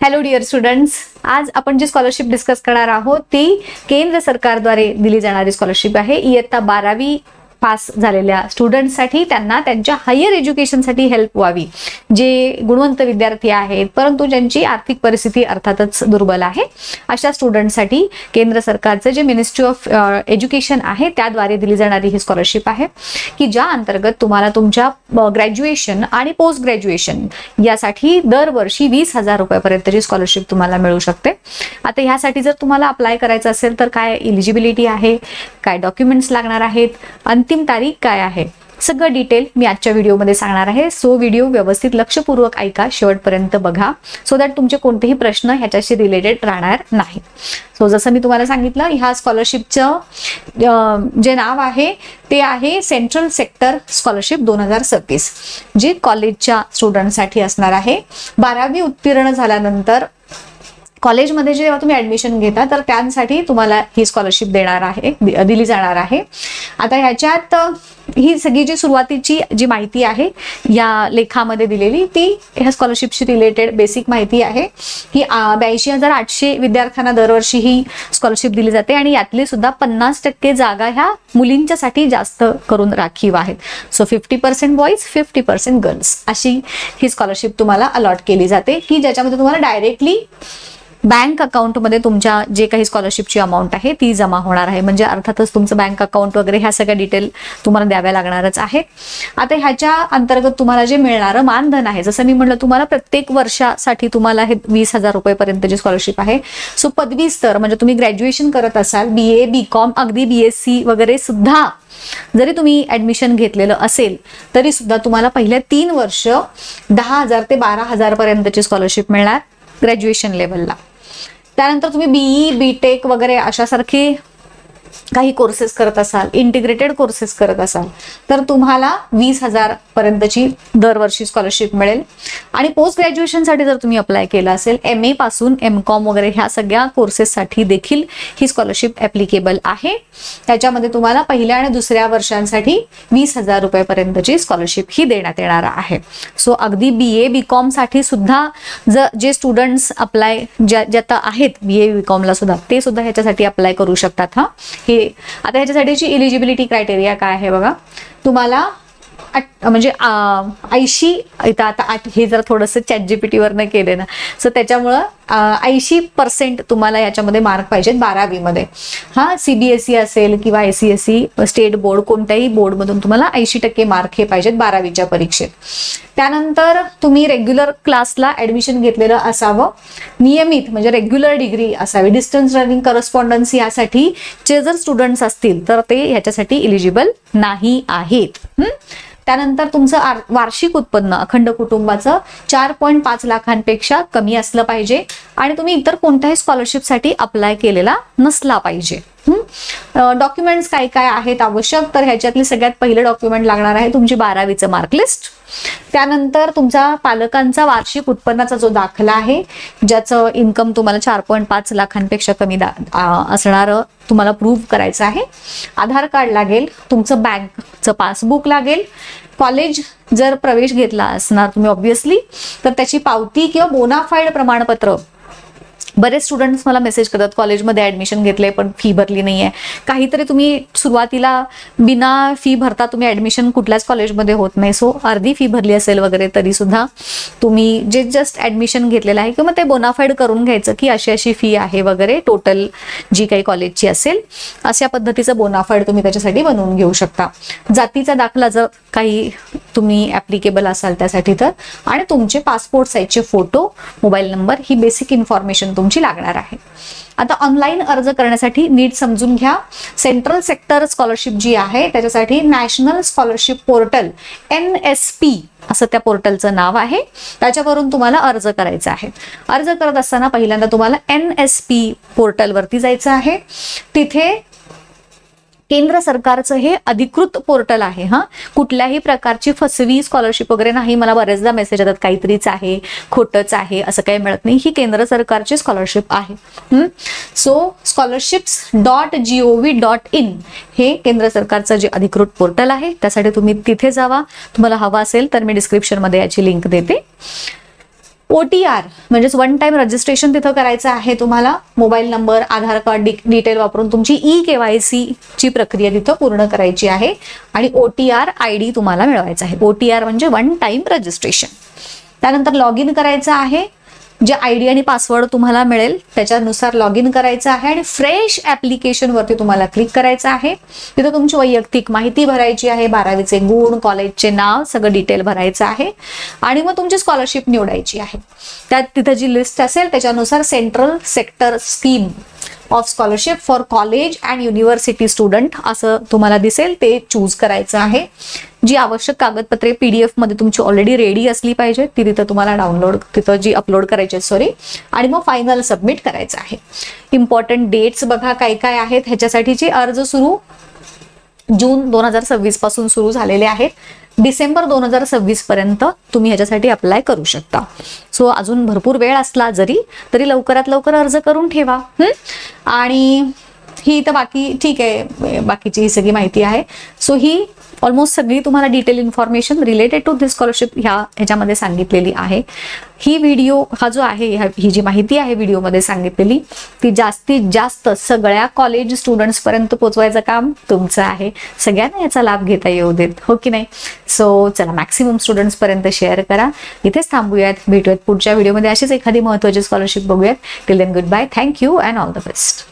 Hello dear students, आज आपण जी scholarship discuss करणार आहोत ती केंद्र सरकारद्वारे दिली जाणारी स्कॉलरशिप आहे. इयत्ता 12वी पास झालेल्या स्टुडंट्ससाठी, त्यांना त्यांच्या हायर एज्युकेशनसाठी हेल्प व्हावी, जे गुणवंत विद्यार्थी आहेत परंतु ज्यांची आर्थिक परिस्थिती अर्थातच दुर्बल आहे, अशा स्टुडंट्ससाठी केंद्र सरकारचं जे मिनिस्ट्री ऑफ एज्युकेशन आहे त्याद्वारे दिली जाणारी ही स्कॉलरशिप आहे की ज्या अंतर्गत तुम्हाला तुमच्या ग्रॅज्युएशन आणि पोस्ट ग्रॅज्युएशन यासाठी दरवर्षी 20,000 रुपयापर्यंतची स्कॉलरशिप तुम्हाला मिळू शकते. आता ह्यासाठी जर तुम्हाला अप्लाय करायचं असेल तर काय एलिजिबिलिटी आहे, काय डॉक्युमेंट्स लागणार आहेत, अंतिम तारीख काय आहे, सगळं डिटेल मी आजच्या व्हिडिओमध्ये सांगणार आहे. सो व्हिडिओ व्यवस्थित लक्षपूर्वक ऐका, शेवटपर्यंत बघा, सो दॅट तुमचे कोणतेही प्रश्न ह्याच्याशी रिलेटेड राहणार नाही. सो जसं मी तुम्हाला सांगितलं, ह्या स्कॉलरशिपचं जे नाव आहे ते आहे सेंट्रल सेक्टर स्कॉलरशिप 2026, जी कॉलेजच्या स्टुडंटसाठी असणार आहे. 12वी उत्तीर्ण झाल्यानंतर कॉलेजमध्ये जेव्हा तुम्ही ऍडमिशन घेता तर त्यांसाठी तुम्हाला ही स्कॉलरशिप दिली जाणार आहे. आता ह्याच्यात ही सगळी जी सुरुवातीची जी माहिती आहे या लेखामध्ये दिलेली, ती ह्या स्कॉलरशिपशी रिलेटेड बेसिक माहिती आहे की 82,800 विद्यार्थ्यांना दरवर्षी ही स्कॉलरशिप दिली जाते आणि यातली सुद्धा 50% जागा ह्या मुलींच्यासाठी जास्त करून राखीव आहेत. सो 50% बॉईज 50% गर्ल्स अशी ही स्कॉलरशिप तुम्हाला अलॉट केली जाते की ज्याच्यामध्ये तुम्हाला डायरेक्टली बँक अकाउंटमध्ये तुमच्या जे काही स्कॉलरशिपची अमाऊंट आहे ती जमा होणार आहे. म्हणजे अर्थातच तुमचं बँक अकाउंट वगैरे ह्या सगळ्या डिटेल तुम्हाला द्याव्या लागणारच आहेत. आता ह्याच्या अंतर्गत तुम्हाला जे मिळणारं मानधन आहे, जसं मी म्हटलं तुम्हाला प्रत्येक वर्षासाठी तुम्हाला हे 20,000 रुपयेपर्यंतची स्कॉलरशिप आहे. सो पदवी स्तर म्हणजे तुम्ही ग्रॅज्युएशन करत असाल, BA BCom अगदी BSc वगैरे सुद्धा जरी तुम्ही ऍडमिशन घेतलेलं असेल तरी सुद्धा तुम्हाला पहिल्या 3 वर्ष 10,000 ते 12,000 पर्यंतची स्कॉलरशिप मिळणार ग्रॅज्युएशन लेवलला. त्यानंतर तुम्ही BE BTech वगैरे अशासारखे काही कोर्सेस करत असाल, इंटिग्रेटेड कोर्सेस करत असाल तर तुम्हाला 20,000 पर्यंतची दरवर्षी स्कॉलरशिप मिळेल. आणि पोस्ट ग्रॅज्युएशनसाठी जर तुम्ही अप्लाय केलं असेल, MA पासून MCom वगैरे ह्या सगळ्या कोर्सेससाठी देखील ही स्कॉलरशिप ऍप्लिकेबल आहे. त्याच्यामध्ये तुम्हाला पहिल्या आणि दुसऱ्या वर्षांसाठी 20,000 रुपयापर्यंतची स्कॉलरशिप ही देण्यात येणार आहे. सो अगदी BA BCom साठी सुद्धा जे स्टुडंट्स अप्लाय ज्या आहेत BA BCom ला सुद्धा, ते सुद्धा ह्याच्यासाठी अप्लाय करू शकतात. हे आता ह्याच्यासाठीची एलिजिबिलिटी क्रायटेरिया काय आहे बघा. तुम्हाला म्हणजे 80 इथं आता 8 हे जर थोडंसं ChatGPT वरनं केले ना, सो त्याच्यामुळं 80% तुम्हाला याच्यामध्ये मार्क पाहिजेत 12वी मध्ये. CBSE असेल किंवा ICSE स्टेट बोर्ड, कोणत्याही बोर्डमधून तुम्हाला 80% मार्क हे पाहिजेत 12वीच्या परीक्षेत. त्यानंतर तुम्ही रेग्युलर क्लासला ऍडमिशन घेतलेलं असावं, नियमित म्हणजे रेग्युलर डिग्री असावी. डिस्टन्स लर्निंग करस्पॉन्डन्सी यासाठी चे जर स्टुडंट्स असतील तर ते ह्याच्यासाठी इलिजिबल नाही आहेत. त्यानंतर तुमचं वार्षिक उत्पन्न अखंड कुटुंबाचं 4.5 लाखांपेक्षा कमी असलं पाहिजे आणि तुम्ही इतर कोणत्याही स्कॉलरशिपसाठी अप्लाय केलेला नसला पाहिजे. डॉक्युमेंट्स काय काय आहेत आवश्यक, तर ह्याच्यातले सगळ्यात पहिलं डॉक्युमेंट लागणार आहे तुमची 12वीचं मार्कलिस्ट. त्यानंतर तुमचा पालकांचा वार्षिक उत्पन्नाचा जो दाखला आहे, ज्याचं इन्कम तुम्हाला 4.5 लाखांपेक्षा कमी असणारं तुम्हाला प्रूव्ह करायचं आहे. आधार कार्ड लागेल, तुमचं बँकचं पासबुक लागेल. कॉलेज जर प्रवेश घेतला असणार तुम्ही ऑब्व्हियसली, तर त्याची पावती किंवा बोनाफाईड प्रमाणपत्र. बरेच स्टुडंट्स मला मेसेज करतात कॉलेजमध्ये ऍडमिशन घेतलंय पण फी भरली नाहीये. काहीतरी तुम्ही सुरुवातीला बिना फी भरता तुम्ही ऍडमिशन कुठल्याच कॉलेजमध्ये होत नाही. सो अर्धी फी भरली असेल वगैरे तरी सुद्धा तुम्ही जे जस्ट ऍडमिशन घेतलेलं आहे किंवा ते बोनाफाईड करून घ्यायचं की अशी अशी फी आहे वगैरे, टोटल जी काही कॉलेजची असेल अशा पद्धतीचं बोनाफाईड तुम्ही त्याच्यासाठी बनवून घेऊ शकता. जातीचा दाखला जर काही तुम्ही ऍप्लिकेबल असाल त्यासाठी तर, आणि तुमचे पासपोर्ट साईजचे फोटो, मोबाईल नंबर ही बेसिक इन्फॉर्मेशन तुमची लागणार आहे. आता ऑनलाईन अर्ज करण्यासाठी नीट समजून घ्या. सेंट्रल सेक्टर स्कॉलरशिप जी आहे त्याच्यासाठी नॅशनल स्कॉलरशिप पोर्टल NSP असं त्या पोर्टलचं नाव आहे, त्याच्यावरून तुम्हाला अर्ज करायचा आहे. अर्ज करत असताना पहिल्यांदा तुम्हाला NSP पोर्टलवरती जायचं आहे. तिथे केंद्र सरकारचं हे अधिकृत पोर्टल आहे. कुठल्याही प्रकारची फसवी स्कॉलरशिप वगैरे नाही. मला बरेचदा मेसेज येतात काहीतरीच आहे, खोटच आहे, असं काही मिळत नाही. ही केंद्र सरकारची स्कॉलरशिप आहे. सो scholarships.gov.in हे केंद्र सरकारचं जे अधिकृत पोर्टल आहे, त्यासाठी तुम्ही तिथे जावा. तुम्हाला हवा असेल तर मी डिस्क्रिप्शन मध्ये याची लिंक देते. OTR म्हणजेच वन टाइम रजिस्ट्रेशन तिथं करायचं आहे तुम्हाला. मोबाईल नंबर, आधार कार्ड डिटेल वापरून तुमची eKYC ची प्रक्रिया तिथं पूर्ण करायची आहे आणि OTR ID तुम्हाला मिळवायचा आहे. OTR म्हणजे वन टाइम रजिस्ट्रेशन. त्यानंतर लॉग इन करायचं आहे. जे ID आणि पासवर्ड तुम्हाला मिळेल त्याच्यानुसार लॉग इन करायचं आहे आणि फ्रेश ऍप्लिकेशन वरती तुम्हाला क्लिक करायचं आहे. तिथं तुमची वैयक्तिक माहिती भरायची आहे, 12वीचे गुण, कॉलेजचे नाव, सगळं डिटेल भरायचं आहे आणि मग तुमची स्कॉलरशिप निवडायची आहे. त्यात तिथं जी लिस्ट असेल त्याच्यानुसार central sector scheme of scholarship for college and university student असं तुम्हाला दिसेल, ते चूज करायचं आहे. जी आवश्यक कागदपत्रे PDF मध्ये तुमची ऑलरेडी रेडी असली पाहिजे ती तिथं तुम्हाला डाउनलोड तिथं जी अपलोड करायची आहे आणि मग फायनल सबमिट करायचं आहे. इम्पॉर्टंट डेट्स बघा काय काय आहेत. ह्याच्यासाठीचे अर्ज सुरू जून 2026 पासून सुरू झालेले आहेत. डिसेंबर 2026 पर्यंत तुम्ही ह्याच्यासाठी अप्लाय करू शकता. सो अजून भरपूर वेळ असला तरी लवकरात लवकर अर्ज करून ठेवा. आणि ही तर बाकी ठीक आहे, बाकीची ही सगळी माहिती आहे. सो ही ऑलमोस्ट सगळी तुम्हाला detail information related to this scholarship ह्याच्यामध्ये सांगितलेली आहे. ही व्हिडिओ हा जो आहे ही जी माहिती आहे व्हिडिओमध्ये सांगितलेली ती जास्तीत जास्त सगळ्या कॉलेज स्टुडंट्स पर्यंत पोहोचवायचं काम तुमचं आहे. सगळ्यांना याचा लाभ घेता येऊ देत, हो की नाही. सो चला मॅक्सिमम स्टुडंट्स पर्यंत शेअर करा. इथेच थांबूयात, भेटूयात पुढच्या व्हिडिओमध्ये अशीच एखादी महत्त्वाची स्कॉलरशिप बघूयात. Till then goodbye, thank you and all the best.